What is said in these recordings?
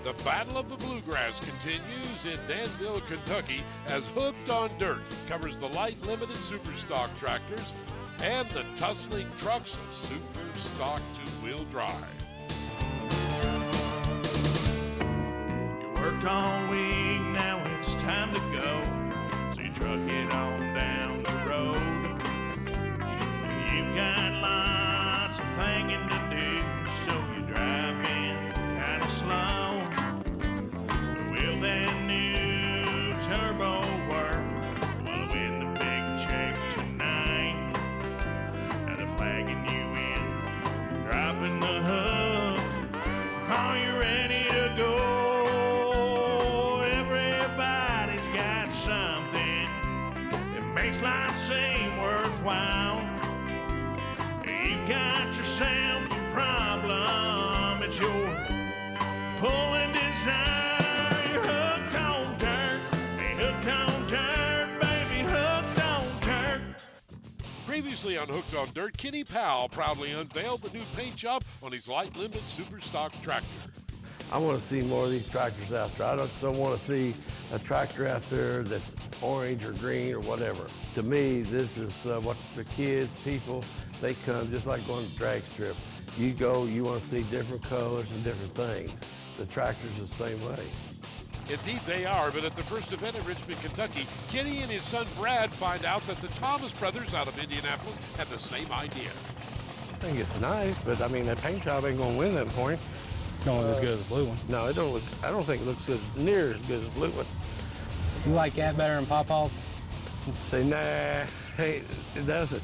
The Battle of the Bluegrass continues in Danville, Kentucky, as Hooked on Dirt covers the light limited super stock tractors and the tussling trucks of super stock two-wheel drive. You worked all week, now it's time to go. So you truck it on down the road. And you've got lots of thinking to do, so you drive in kinda slow. Will that new turbo work? Will I win the big check tonight? Now they're flagging you in, dropping the hook. Are you ready to go? Everybody's got something that makes life seem worthwhile. You've got yourself a problem, it's your pulling desire. You're hooked on dirt, hey, hooked on dirt, baby, hooked on dirt. Previously on Hooked on Dirt, Kenny Powell proudly unveiled the new paint job on his light limited super stock tractor. I want to see more of these tractors out there. I don't want to see a tractor out there that's orange or green or whatever. To me, this is what the kids, people, they come just like going to the drag strip. You go, you want to see different colors and different things. The tractors are the same way. Indeed they are, but at the first event in Richmond, Kentucky, Kenny and his son Brad find out that the Thomas brothers out of Indianapolis had the same idea. I think it's nice, but I mean, that paint job ain't gonna win that for him. Don't look as good as the blue one. No, it don't look, I don't think it looks good, near as good as the blue one. You like that better than Pawpaw's? Say, nah, hey, it doesn't.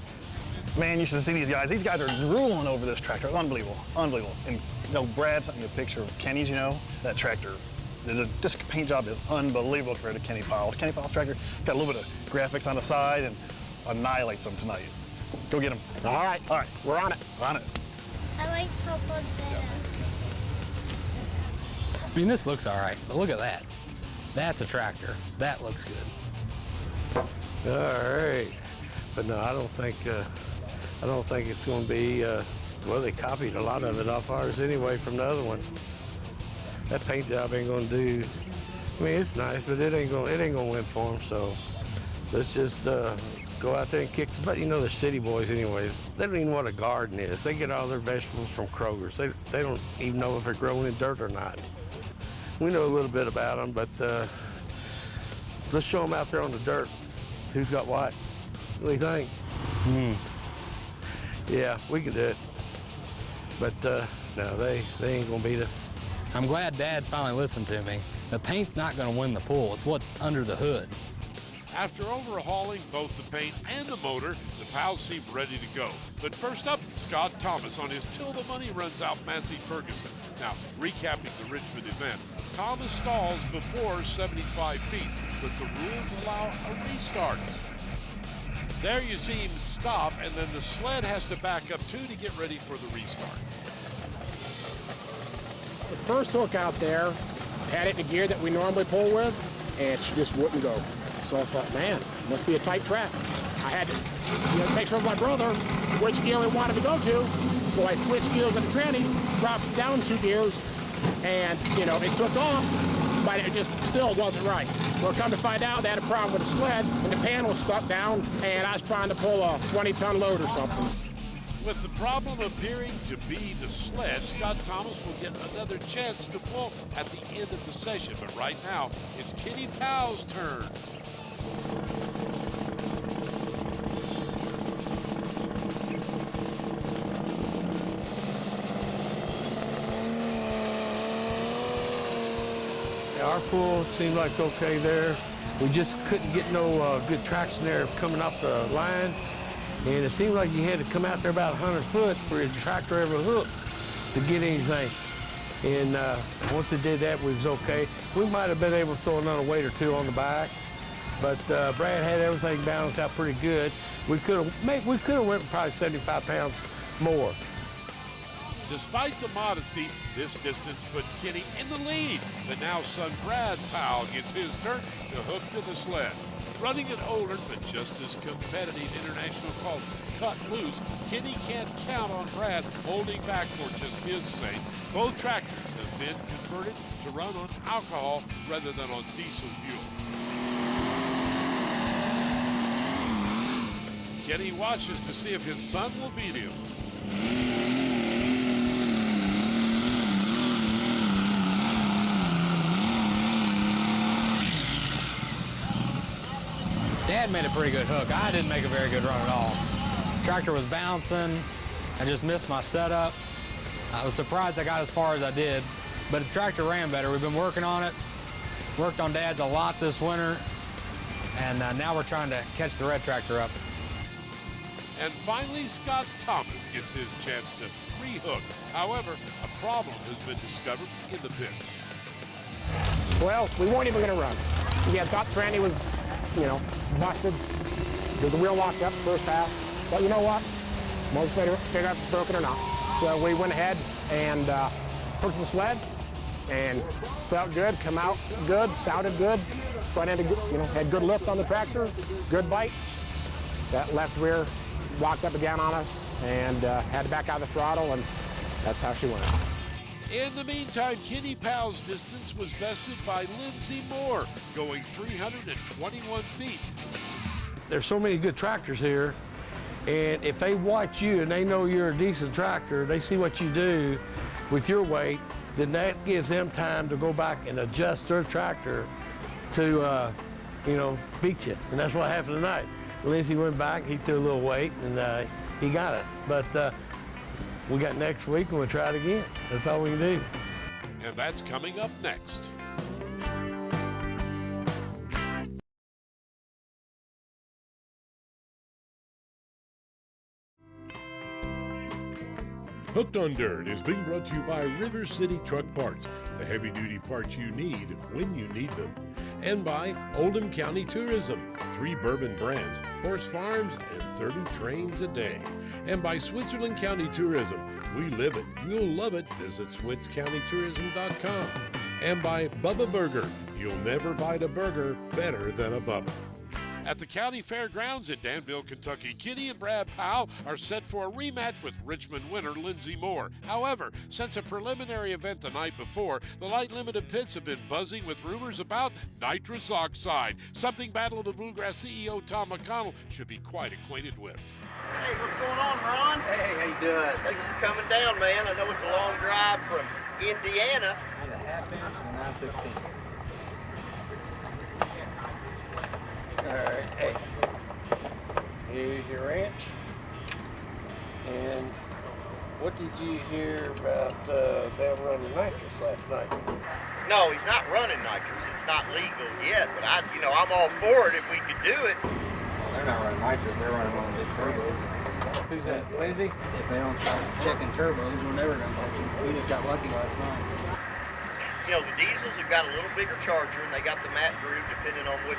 Man, you should see these guys. These guys are drooling over this tractor. Unbelievable, unbelievable. And you know, Brad sent me a picture of Kenny's, you know, that tractor. This paint job is unbelievable compared to Kenny Powell's. Kenny Powell's tractor got a little bit of graphics on the side and annihilates them tonight. Go get him. All right, we're on it. On it. I like Pawpaw's better. I mean, this looks all right, but look at that. That's a tractor. That looks good. All right, but no, I don't think it's going to be. Well, they copied a lot of it off ours anyway from the other one. That paint job ain't going to do. I mean, it's nice, but it ain't going to win for them. So let's just go out there and kick the butt. You know, they're city boys anyways. They don't even know what a garden is. They get all their vegetables from Kroger's. They don't even know if they're growing in dirt or not. We know a little bit about them, but let's show them out there on the dirt. Who's got what? What do you think? Yeah, we can do it. But no, they ain't gonna beat us. I'm glad Dad's finally listened to me. The paint's not gonna win the pool. It's what's under the hood. After overhauling both the paint and the motor, the Powells seem ready to go. But first up, Scott Thomas on his Till the Money Runs Out Massey Ferguson. Now, recapping the Richmond event, Thomas stalls before 75 feet, but the rules allow a restart. There you see him stop, and then the sled has to back up too to get ready for the restart. The first hook out there had it in the gear that we normally pull with, and it just wouldn't go. So I thought, man, must be a tight track. I had to make sure with my brother which gear we wanted to go to. So I switched gears in the tranny, dropped it down 2 gears, and it took off, but it just still wasn't right. Well, come to find out, they had a problem with the sled, and the pan was stuck down, and I was trying to pull a 20-ton load or something. With the problem appearing to be the sled, Scott Thomas will get another chance to pull at the end of the session. But right now, it's Kenny Powell's turn. Our pool seemed like okay there. We just couldn't get no good traction there coming off the line. And it seemed like you had to come out there about 100 foot for your tractor ever hook to get anything. And once it did that, we was okay. We might have been able to throw another weight or 2 on the back, but Brad had everything balanced out pretty good. We could have went probably 75 pounds more. Despite the modesty, this distance puts Kenny in the lead. But now son Brad Powell gets his turn to hook to the sled. Running an older but just as competitive international called Cut Loose, Kenny can't count on Brad holding back for just his sake. Both tractors have been converted to run on alcohol rather than on diesel fuel. Kenny watches to see if his son will beat him. Dad made a pretty good hook. I didn't make a very good run at all. Tractor was bouncing. I just missed my setup. I was surprised I got as far as I did, but the tractor ran better. We've been working on it. Worked on Dad's a lot this winter, and now we're trying to catch the red tractor up. And finally, Scott Thomas gets his chance to re-hook. However, a problem has been discovered in the pits. Well, we weren't even going to run. We had thought tranny was, busted because the wheel locked up first pass. But you know what? Most better figure out if it's broken or not. So we went ahead and hooked the sled and felt good, come out good, sounded good. Front end, had good lift on the tractor, good bite. That left rear locked up again on us and had to back out of the throttle, and that's how she went out. In the meantime, Kenny Powell's distance was bested by Lindsey Moore, going 321 feet. There's so many good tractors here, and if they watch you and they know you're a decent tractor, they see what you do with your weight, then that gives them time to go back and adjust their tractor to, beat you. And that's what happened tonight. Lindsey went back, he threw a little weight, and he got us. But we got next week, and we'll try it again. That's all we can do. And that's coming up next. Hooked on Dirt is being brought to you by River City Truck Parts, the heavy-duty parts you need when you need them. And by Oldham County Tourism, 3 bourbon brands, horse farms, and 30 trains a day. And by Switzerland County Tourism, we live it, you'll love it, visit SwitzCountyTourism.com. And by Bubba Burger, you'll never bite a burger better than a Bubba. At the County Fairgrounds in Danville, Kentucky, Kenny and Brad Powell are set for a rematch with Richmond winner Lindsey Moore. However, since a preliminary event the night before, the light limited pits have been buzzing with rumors about nitrous oxide, something Battle of the Bluegrass CEO Tom McConnell should be quite acquainted with. Hey, what's going on, Ron? Hey, how you doing? Thanks for coming down, man. I know it's a long drive from Indiana. Need a half inch and a 9/16. All right, hey, here's your wrench. And what did you hear about them running nitrous last night? No, he's not running nitrous. It's not legal yet, but I'm all for it if we could do it. Well, they're not running nitrous, they're running on big turbos. Who's that, Lindsey? If they don't start checking turbos, we're never gonna touch them. We just got lucky last night. The diesels have got a little bigger charger, and they got the mat groove, depending on which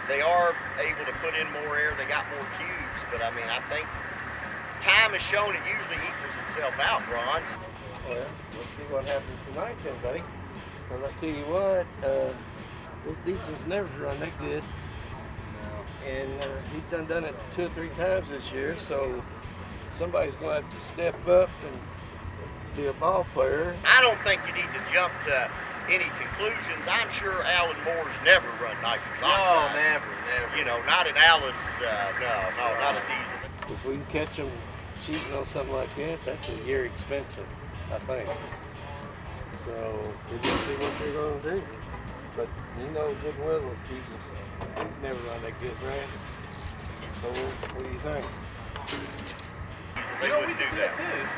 they are able to put in more air. They got more cubes, but I think time has shown it usually equals itself out, Ron. Well, we'll see what happens tonight then, buddy. Well, I'll tell you what, those diesels never run that good. And he's done it 2 or 3 times this year, so somebody's going to have to step up and be a ball player. I don't think you need to jump to any conclusions. I'm sure Alan Moore's never run nitrous oxide. No, never. Not an Alice, no, not a diesel. If we can catch them cheating on something like that, that's a year expensive, I think. So we're going to see what they're going to do. But good well, those diesels never run that good, right? So what do you think? They wouldn't do that. Too.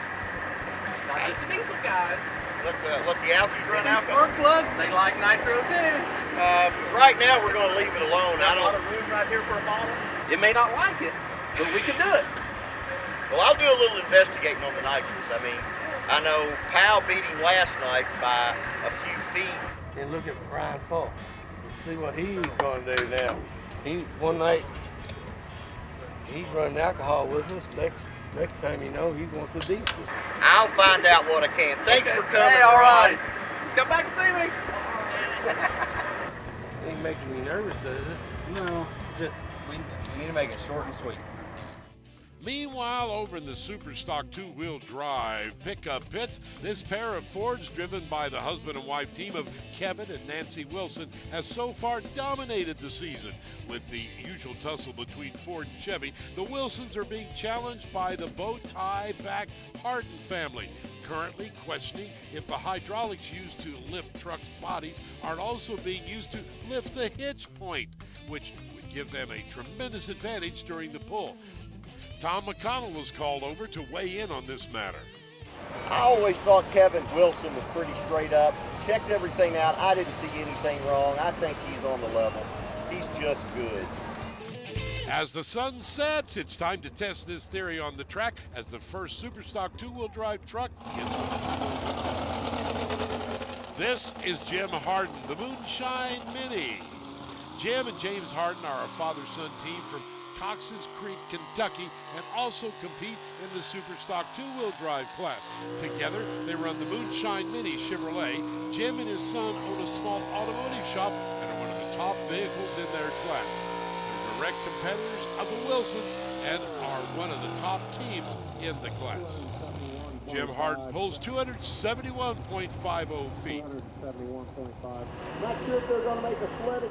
Not just the diesel guys. Let the Alkies run out. Spark plugs, they like nitro too. Right now we're going to leave it alone. Got a lot of room right here for a bottle. It may not like it, but we can do it. Well, I'll do a little investigating on the nitrous. I know Powell beat him last night by a few feet. And look at Ryan Falk. Let's see what he's going to do now. One night, he's running alcohol with us. Next time he wants the diesel. I'll find out what I can. Thanks for coming. Hey, all right. Come back and see me. Ain't making me nervous, is it? No, just we need to make it short and sweet. Meanwhile, over in the Superstock two-wheel drive pickup pits, this pair of Fords, driven by the husband and wife team of Kevin and Nancy Wilson, has so far dominated the season. With the usual tussle between Ford and Chevy, the Wilsons are being challenged by the bow-tie-backed Hardin family, currently questioning if the hydraulics used to lift trucks' bodies aren't also being used to lift the hitch point, which would give them a tremendous advantage during the pull. Tom McConnell was called over to weigh in on this matter. I always thought Kevin Wilson was pretty straight up. Checked everything out. I didn't see anything wrong. I think he's on the level. He's just good. As the sun sets, it's time to test this theory on the track as the first Superstock two-wheel drive truck gets This is Jim Hardin, the Moonshine Mini. Jim and James Hardin are a father-son team from Cox's Creek, Kentucky, and also compete in the Superstock two-wheel drive class. Together, they run the Moonshine Mini Chevrolet. Jim and his son own a small automotive shop and are one of the top vehicles in their class. They're direct competitors of the Wilsons and are one of the top teams in the class. Jim Hardin pulls 271.50 feet.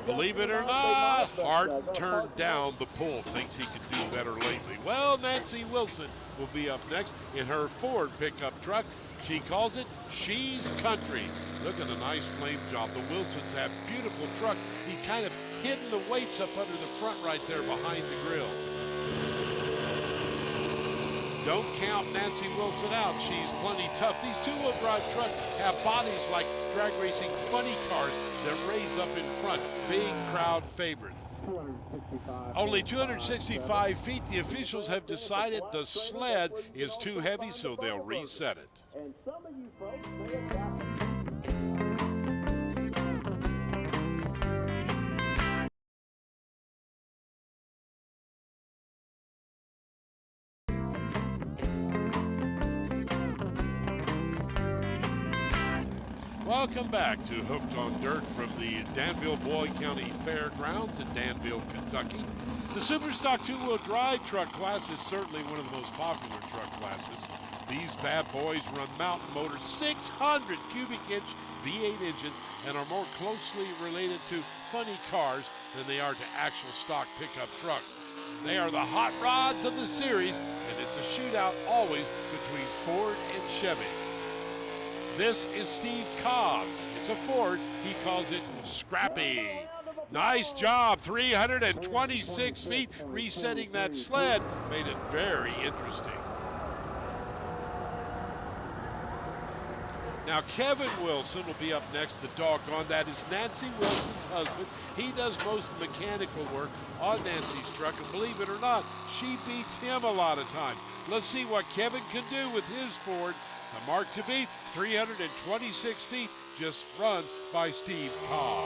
Believe it or not, Hardin turned down the pull, thinks he could do better lately. Well, Nancy Wilson will be up next in her Ford pickup truck. She calls it She's Country. Look at the nice flame job. The Wilsons have beautiful truck. He kind of hidden the weights up under the front right there behind the grill. Don't count Nancy Wilson out. She's plenty tough. These two-wheel drive trucks have bodies like drag racing funny cars that raise up in front. Big crowd favorites. Only 265 feet. The officials have decided the sled is too heavy, so they'll reset it. Welcome back to Hooked on Dirt from the Danville-Boyd County Fairgrounds in Danville, Kentucky. The Superstock two-wheel drive truck class is certainly one of the most popular truck classes. These bad boys run mountain motors, 600 cubic inch V8 engines, and are more closely related to funny cars than they are to actual stock pickup trucks. They are the hot rods of the series, and it's a shootout always between Ford and Chevy. This is Steve Cobb. It's a Ford. He calls it Scrappy. Nice job. 326 feet. Resetting that sled made it very interesting. Now, Kevin Wilson will be up next. The doggone. That is Nancy Wilson's husband. He does most of the mechanical work on Nancy's truck. And believe it or not, she beats him a lot of times. Let's see what Kevin can do with his Ford. The mark to beat, 326 feet, just run by Steve Cobb.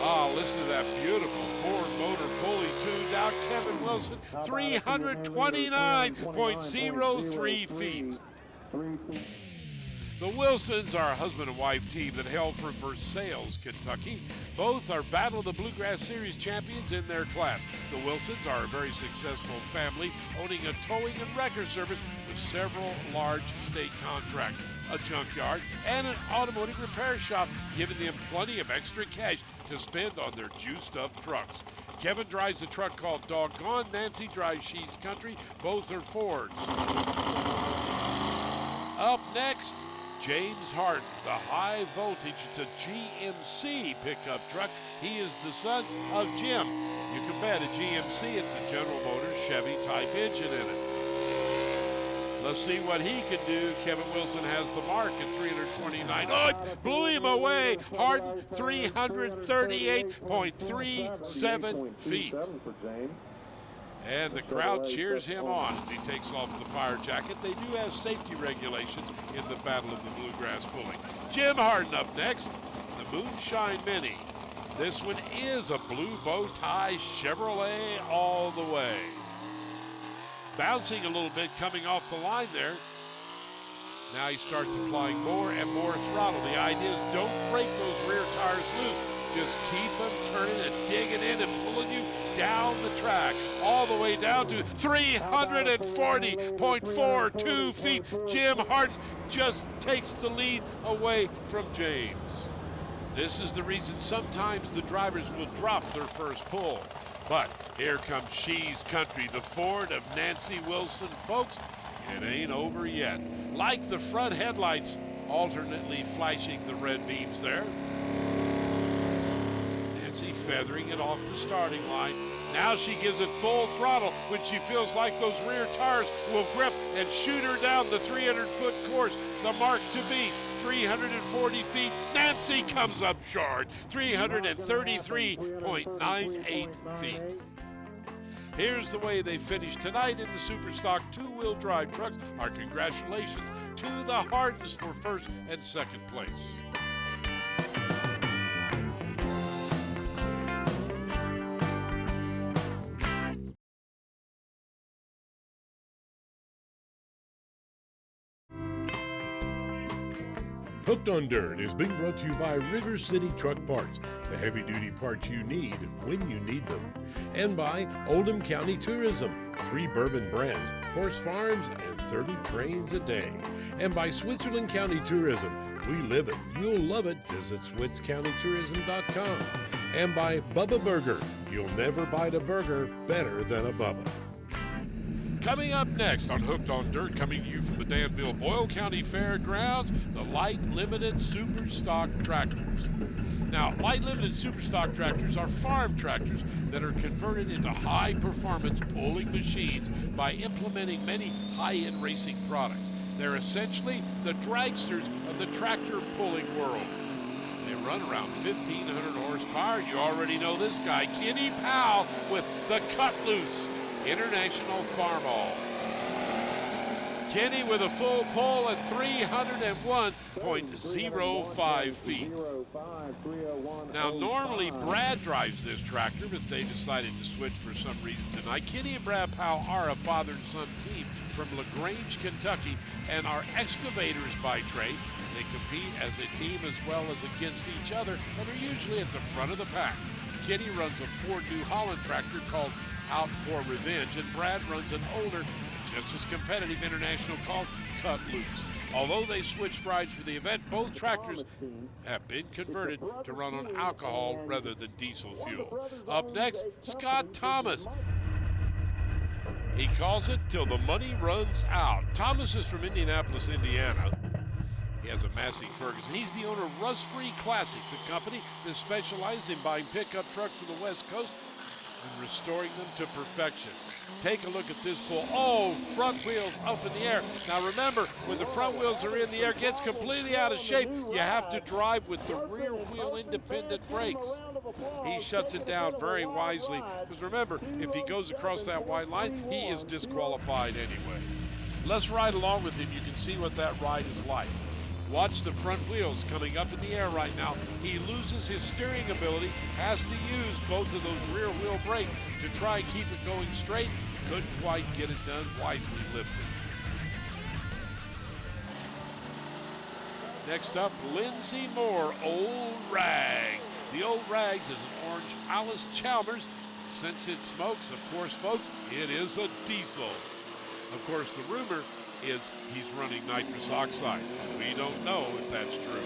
Ah, listen to that beautiful Ford motor fully tuned out. Kevin Wilson, 329.03 feet. The Wilsons are a husband and wife team that hail from Versailles, Kentucky. Both are Battle of the Bluegrass Series champions in their class. The Wilsons are a very successful family, owning a towing and wrecker service with several large state contracts, a junkyard, and an automotive repair shop, giving them plenty of extra cash to spend on their juiced-up trucks. Kevin drives a truck called Doggone. Nancy drives She's Country. Both are Fords. Up next, James Hardin, the high voltage. It's a GMC pickup truck. He is the son of Jim. You can bet a GMC, it's a General Motors Chevy type engine in it. Let's see what he can do. Kevin Wilson has the mark at 329. Oh, it blew him away. Hardin, 338.37 feet. And the crowd cheers him on as he takes off the fire jacket. They do have safety regulations in the Battle of the Bluegrass pulling. Jim Hardin up next, the Moonshine Mini. This one is a blue bow tie Chevrolet all the way. Bouncing a little bit coming off the line there. Now he starts applying more and more throttle. The idea is don't break those rear tires loose. just keep them turning and digging in and pulling you down the track, all the way down to 340.42 feet. Jim Hardin just takes the lead away from James. This is the reason sometimes the drivers will drop their first pull. But here comes She's Country, the Ford of Nancy Wilson. Folks, it ain't over yet. Like the front headlights alternately flashing the red beams there. Nancy feathering it off the starting line. Now she gives it full throttle when she feels like those rear tires will grip and shoot her down the 300-foot course. The mark to beat, 340 feet. Nancy comes up short, 333.98 feet. Here's the way they finished tonight in the Superstock two-wheel drive trucks. Our congratulations to the Hardins for first and second place. Hooked on Dirt is being brought to you by River City Truck Parts, the heavy-duty parts you need when you need them. And by Oldham County Tourism, 3 bourbon brands, horse farms, and 30 trains a day. And by Switzerland County Tourism, we live it, you'll love it, visit SwitzCountyTourism.com. And by Bubba Burger, you'll never bite a burger better than a Bubba. Coming up next on Hooked on Dirt, coming to you from the Danville Boyle County Fairgrounds, the Light Limited Superstock Tractors. Now, Light Limited Superstock Tractors are farm tractors that are converted into high-performance pulling machines by implementing many high-end racing products. They're essentially the dragsters of the tractor pulling world. They run around 1,500 horsepower. You already know this guy, Kenny Powell, with the Cut Loose International Farmall. Kenny with a full pull at 301.05 feet. Now, normally Brad drives this tractor, but they decided to switch for some reason tonight. Kenny and Brad Powell are a father and son team from LaGrange, Kentucky, and are excavators by trade. They compete as a team as well as against each other and are usually at the front of the pack. Kenny runs a Ford New Holland tractor called Out for Revenge, and Brad runs an older, just as competitive international called Cut Loose. Although they switched rides for the event, both tractors have been converted to run on alcohol rather than diesel fuel. Up next, Scott Thomas. He calls it Till the Money Runs Out. Thomas is from Indianapolis, Indiana. He has a Massey Ferguson. He's the owner of Rust Free Classics, a company that specializes in buying pickup trucks from the West Coast and restoring them to perfection. Take a look at this pull. Oh, front wheels up in the air. Now remember, when the front wheels are in the air, it gets completely out of shape. You have to drive with the rear wheel independent brakes. He shuts it down very wisely, because remember, if he goes across that white line, he is disqualified anyway. Let's ride along with him. You can see what that ride is like. Watch the front wheels coming up in the air right now. He loses his steering ability, has to use both of those rear wheel brakes to try and keep it going straight. Couldn't quite get it done, wisely lifted. Next up, Lindsay Moore, Old Rags. The Old Rags is an orange Alice Chalmers. Since it smokes, of course, folks, it is a diesel. Of course, the rumor is he's running nitrous oxide. We don't know if that's true.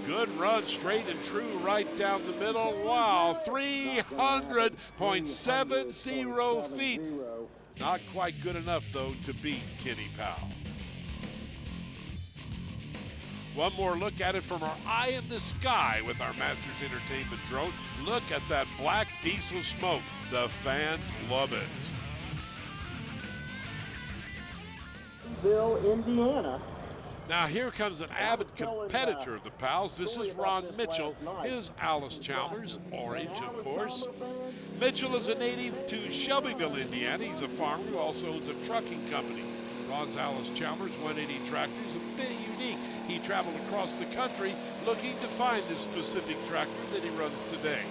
Good run, straight and true, right down the middle. Wow, 300.70 feet. Not quite good enough, though, to beat Kenny Powell. One more look at it from our eye in the sky with our Masters Entertainment drone. Look at that black diesel smoke. The fans love it. Indiana. Now here comes an avid competitor of the Powells. This is Ron Mitchell, his Alice Chalmers, orange of course. Mitchell is a native to Shelbyville, Indiana. He's a farmer who also owns a trucking company. Ron's Alice Chalmers 180 tractor is a bit unique. He traveled across the country looking to find this specific tractor that he runs today.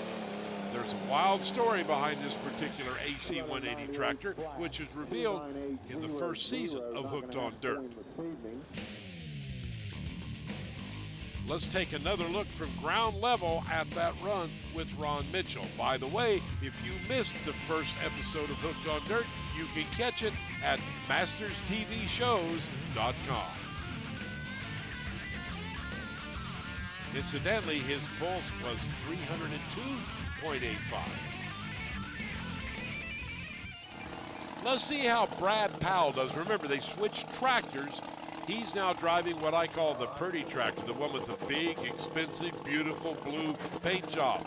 There's a wild story behind this particular AC 180 tractor, which is revealed in the first season of Hooked on Dirt. let's take another look from ground level at that run with Ron Mitchell. By the way, if you missed the first episode of Hooked on Dirt, you can catch it at masterstvshows.com. Incidentally, his pulse was 302.85. Let's see how Brad Powell does. Remember, they switched tractors. He's now driving what I call the pretty tractor, the one with the big, expensive, beautiful blue paint job.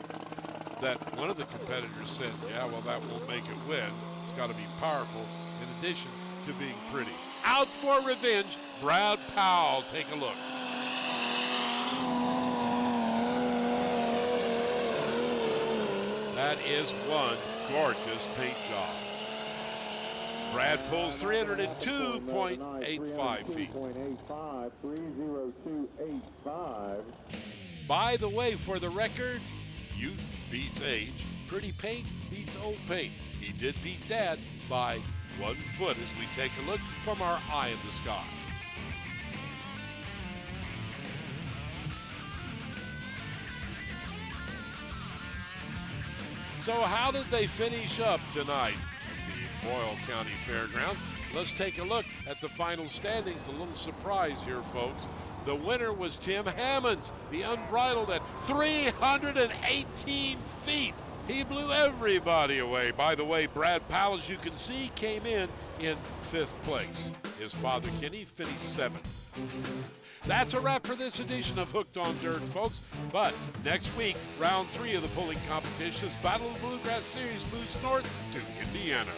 That one of the competitors said, yeah, well, that won't make it win. It's got to be powerful in addition to being pretty. Out for revenge, Brad Powell. Take a look. That is one gorgeous paint job. Brad pulls 302.85 feet. By the way, for the record, youth beats age. Pretty paint beats old paint. He did beat Dad by 1 foot as we take a look from our eye in the sky. So how did they finish up tonight at the Boyle County Fairgrounds? Let's take a look at the final standings. A little surprise here, folks. The winner was Tim Hammonds, the Unbridled, at 318 feet. He blew everybody away. By the way, Brad Powell, as you can see, came in 5th place. His father, Kenny, finished 7th. That's a wrap for this edition of Hooked on Dirt, folks. But next week, round 3 of the pulling competition, Battle of the Bluegrass Series moves north to Indiana.